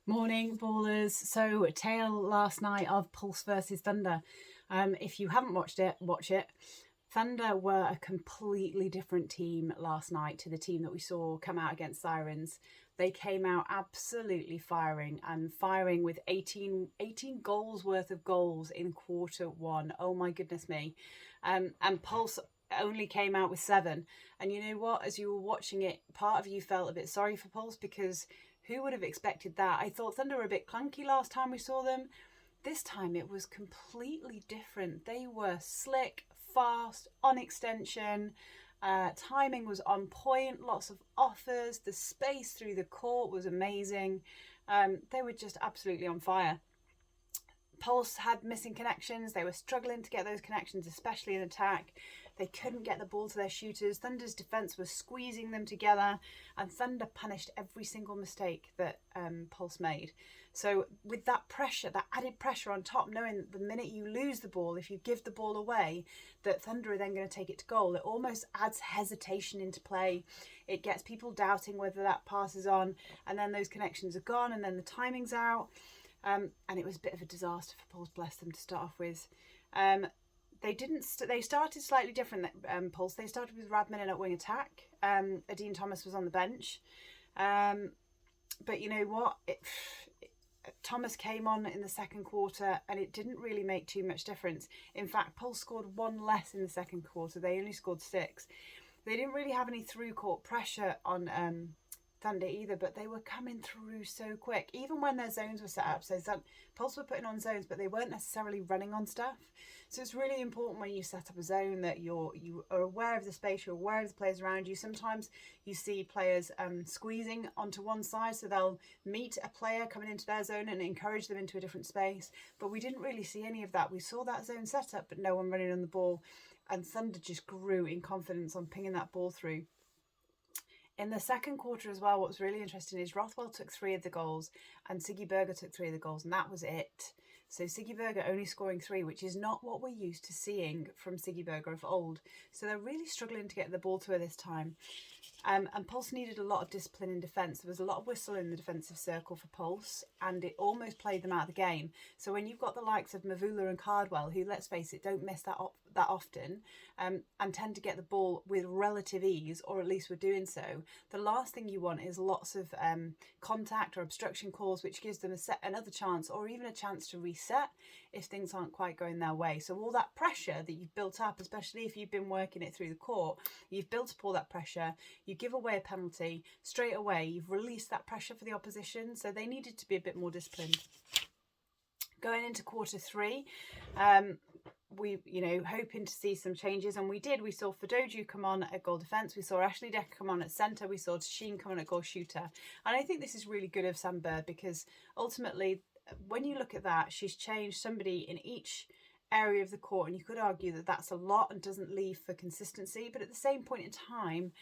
Morning, ballers. So, tale last night of Pulse versus Thunder. If you haven't watched it, watch it. Thunder were a completely different team last night to the team that we saw come out against Sirens. They came out absolutely firing and firing with 18 goals worth of goals in quarter one. Oh my goodness me. And Pulse only came out with 7. And you know what? As you were watching it, part of you felt a bit sorry for Pulse because who would have expected that? I thought Thunder were a bit clunky last time we saw them. This time it was completely different. They were slick, fast, on extension. Timing was on point, lots of offers. The space through the court was amazing. They were just absolutely on fire. Pulse had missing connections. They were struggling to get those connections, especially in attack. They couldn't get the ball to their shooters. Thunder's defence was squeezing them together, and Thunder punished every single mistake that Pulse made. So with that pressure, that added pressure on top, knowing that the minute you lose the ball, if you give the ball away, that Thunder are then going to take it to goal, it almost adds hesitation into play. It gets people doubting whether that pass is on, and then those connections are gone, and then the timing's out. And it was a bit of a disaster for Pulse, bless them, to start off with. They didn't. They started slightly different. Pulse. They started with Radmanen at wing attack. Adine Thomas was on the bench, but you know what? Thomas came on in the second quarter, and it didn't really make too much difference. In fact, Pulse scored 1 less in the second quarter. They only scored 6. They didn't really have any through court pressure on Thunder either, but they were coming through so quick, even when their zones were set up. So Pulse were putting on zones, but they weren't necessarily running on stuff. So it's really important when you set up a zone that you are aware of the space, you're aware of the players around you. Sometimes you see players squeezing onto one side, so they'll meet a player coming into their zone and encourage them into a different space. But we didn't really see any of that. We saw that zone set up, but no one running on the ball, and Thunder just grew in confidence on pinging that ball through. In the second quarter as well, what was really interesting is Rothwell took 3 of the goals and Siggy Berger took 3 of the goals, and that was it. So Siggy Berger only scoring 3, which is not what we're used to seeing from Siggy Berger of old. So they're really struggling to get the ball to her this time. And Pulse needed a lot of discipline in defence. There was a lot of whistle in the defensive circle for Pulse, and it almost played them out of the game. So when you've got the likes of Mavula and Cardwell, who, let's face it, don't miss that often, and tend to get the ball with relative ease, or at least were doing so, the last thing you want is lots of contact or obstruction calls, which gives them another chance, or even a chance to reset if things aren't quite going their way. So all that pressure that you've built up, especially if you've been working it through the court, you've built up all that pressure. You give away a penalty straight away, you've released that pressure for the opposition, so they needed to be a bit more disciplined. Going into quarter 3, we, hoping to see some changes, and we did. We saw Fadoju come on at goal defence, we saw Ashley Decker come on at centre, we saw Sheen come on at goal shooter, and I think this is really good of Sam Bird, because ultimately when you look at that, she's changed somebody in each area of the court, and you could argue that that's a lot and doesn't leave for consistency, but at the same point in time,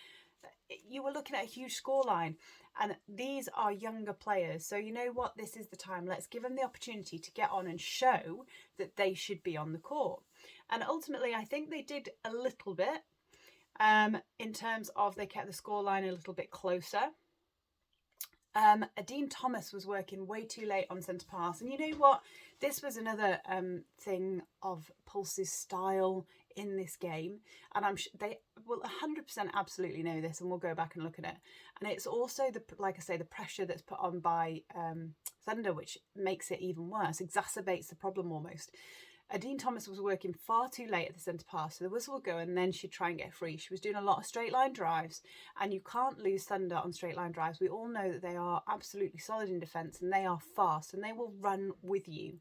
you were looking at a huge scoreline, and these are younger players, so you know what, this is the time, let's give them the opportunity to get on and show that they should be on the court. And ultimately I think they did a little bit, in terms of they kept the scoreline a little bit closer. Adine Thomas was working way too late on centre pass, and you know what, this was another thing of Pulse's style in this game, and I'm sure they will 100% absolutely know this, and we'll go back and look at it. And it's also the pressure that's put on by Thunder, which makes it even worse, exacerbates the problem almost. Adine Thomas was working far too late at the centre pass, so the whistle would go and then she'd try and get free. She was doing a lot of straight line drives, and you can't lose Thunder on straight line drives. We all know that they are absolutely solid in defence, and they are fast, and they will run with you.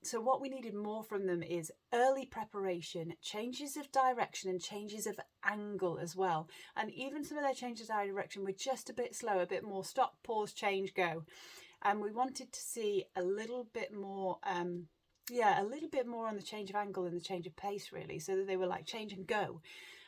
So what we needed more from them is early preparation, changes of direction, and changes of angle as well. And even some of their changes of direction were just a bit slow, a bit more stop, pause, change, go. And we wanted to see a little bit more... a little bit more on the change of angle and the change of pace, really, so that they were like change and go.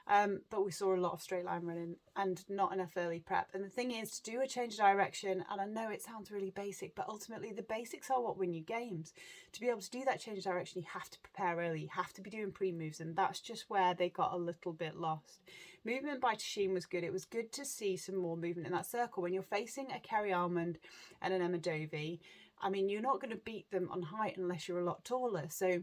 But we saw a lot of straight line running and not enough early prep. And the thing is, to do a change of direction, and I know it sounds really basic, but ultimately the basics are what win you games. To be able to do that change of direction, you have to prepare early, you have to be doing pre-moves, and that's just where they got a little bit lost. Movement by Tashin was good. It was good to see some more movement in that circle. When you're facing a Kerry Almond and an Emma Dovey, I mean, you're not going to beat them on height unless you're a lot taller. So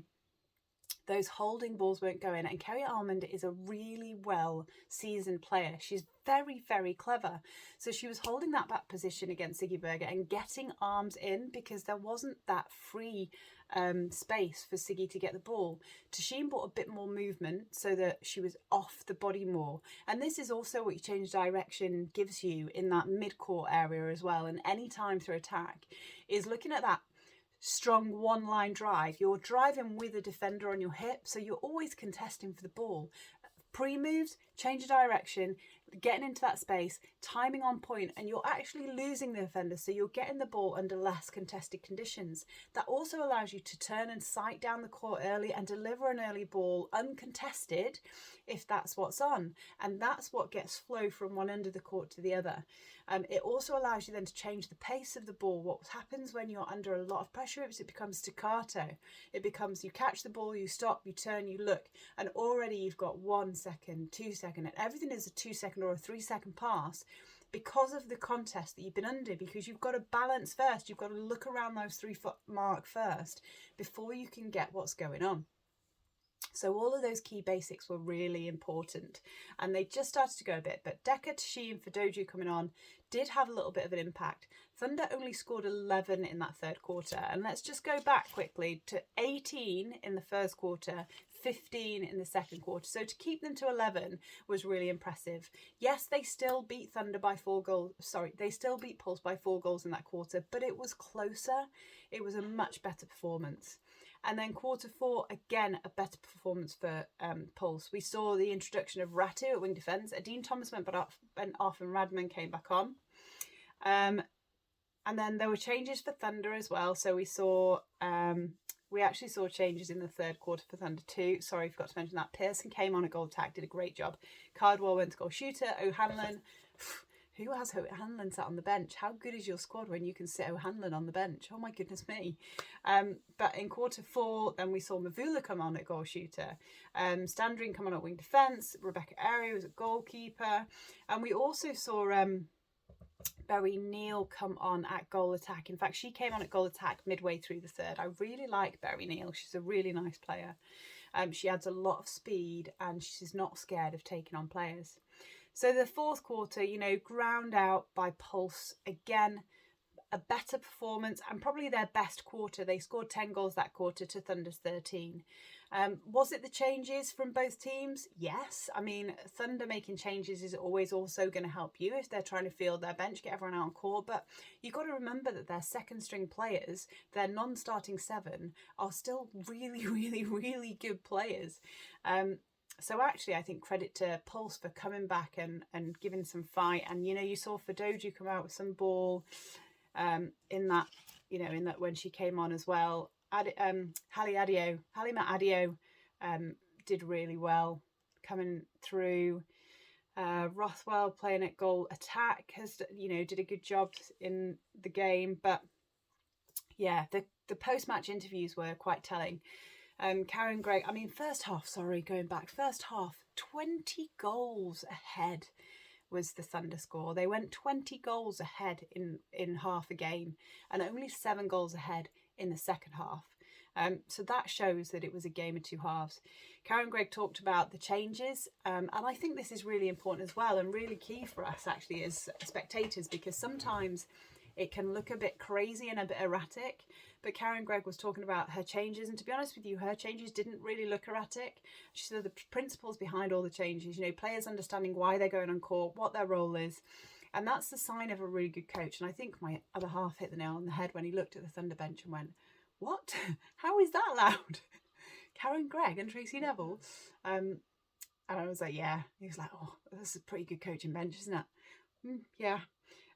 those holding balls won't go in. And Kerry Almond is a really well seasoned player. She's very, very clever. So she was holding that back position against Ziggy Berger and getting arms in because there wasn't that free space for Siggy to get the ball. Tashin brought a bit more movement so that she was off the body more. And this is also what change direction gives you in that mid-court area as well. And any time through attack is looking at that strong one-line drive. You're driving with a defender on your hip, so you're always contesting for the ball. Pre-moves, change of direction, getting into that space, timing on point, and you're actually losing the defender, so you're getting the ball under less contested conditions. That also allows you to turn and sight down the court early and deliver an early ball uncontested if that's what's on. And that's what gets flow from one end of the court to the other. It also allows you then to change the pace of the ball. What happens when you're under a lot of pressure is it becomes staccato. It becomes you catch the ball, you stop, you turn, you look, and already you've got 1 second, 2 seconds, and everything is a 2 second or a 3 second pass because of the contest that you've been under, because you've got to balance first. You've got to look around those 3 foot mark first before you can get what's going on. So all of those key basics were really important and they just started to go a bit. But Decker, Tashin and Fadoju coming on did have a little bit of an impact. Thunder only scored 11 in that third quarter. And let's just go back quickly to 18 in the first quarter, 15 in the second quarter. So to keep them to 11 was really impressive. Yes, they still beat Thunder by 4 goals. Sorry, they still beat Pulse by 4 goals in that quarter, but it was closer. It was a much better performance. And then quarter 4, again, a better performance for Pulse. We saw the introduction of Ratu at wing defence. Adine Thomas went off and Radman came back on. And then there were changes for Thunder as well. So we saw, we actually saw changes in the third quarter for Thunder too. Sorry, I forgot to mention that. Pearson came on at goal attack, did a great job. Cardwell went to goal shooter. O'Hanlon. Who has O'Hanlon sat on the bench? How good is your squad when you can sit O'Hanlon on the bench? Oh my goodness me. But in quarter 4, then we saw Mavula come on at goal shooter. Standring come on at wing defence. Rebecca Airy was a goalkeeper. And we also saw Berry Neal come on at goal attack. In fact, she came on at goal attack midway through the third. I really like Berry Neal. She's a really nice player. She adds a lot of speed and she's not scared of taking on players. So the fourth quarter, you know, ground out by Pulse. Again, a better performance and probably their best quarter. They scored 10 goals that quarter to Thunder's 13. Was it the changes from both teams? Yes. I mean, Thunder making changes is always also going to help you if they're trying to field their bench, get everyone out on court. But you've got to remember that their second string players, their non-starting 7, are still really, really, really good players. So actually, I think credit to Pulse for coming back and giving some fight. And, you know, you saw Fadoju come out with some ball in that when she came on as well. Halima Adio did really well coming through. Rothwell playing at goal attack did a good job in the game. But yeah, the post-match interviews were quite telling. Karen Gregg, first half, 20 goals ahead was the Thunder score. They went 20 goals ahead in half a game and only 7 goals ahead in the second half. So that shows that it was a game of 2 halves. Karen Gregg talked about the changes, and I think this is really important as well and really key for us actually as spectators, because sometimes it can look a bit crazy and a bit erratic. But Karen Gregg was talking about her changes, and to be honest with you, her changes didn't really look erratic. She said the principles behind all the changes, players understanding why they're going on court, what their role is. And that's the sign of a really good coach. And I think my other half hit the nail on the head when he looked at the Thunder bench and went, what? How is that allowed? Karen Gregg and Tracy Neville? And I was like, yeah. He was like, oh, that's a pretty good coaching bench, isn't it? Yeah.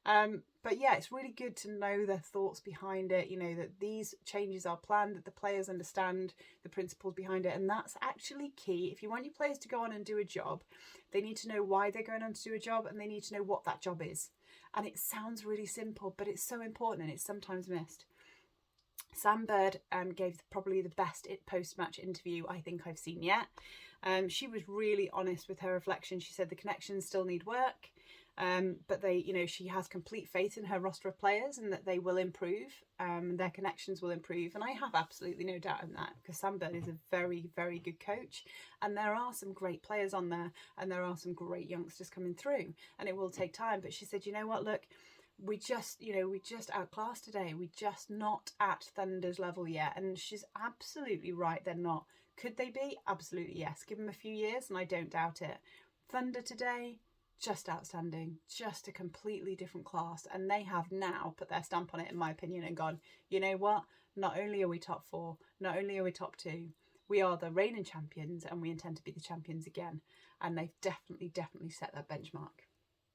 But yeah, it's really good to know their thoughts behind it, that these changes are planned, that the players understand the principles behind it. And that's actually key. If you want your players to go on and do a job, they need to know why they're going on to do a job, and they need to know what that job is. And it sounds really simple, but it's so important and it's sometimes missed. Sam Bird gave probably the best post-match interview I think I've seen yet. She was really honest with her reflection. She said the connections still need work, but she has complete faith in her roster of players and that they will improve. Their connections will improve, and I have absolutely no doubt in that, because Sam Bird is a very, very good coach, and there are some great players on there, and there are some great youngsters coming through, and it will take time. But she said, you know what, look, we just outclassed today. We're just not at Thunder's level yet. And she's absolutely right, they're not. Could they be? Absolutely, yes. Give them a few years and I don't doubt it. Thunder today, just outstanding. Just a completely different class. And they have now put their stamp on it, in my opinion, and gone, you know what? Not only are we top 4, not only are we top 2, we are the reigning champions and we intend to be the champions again. And they've definitely set that benchmark.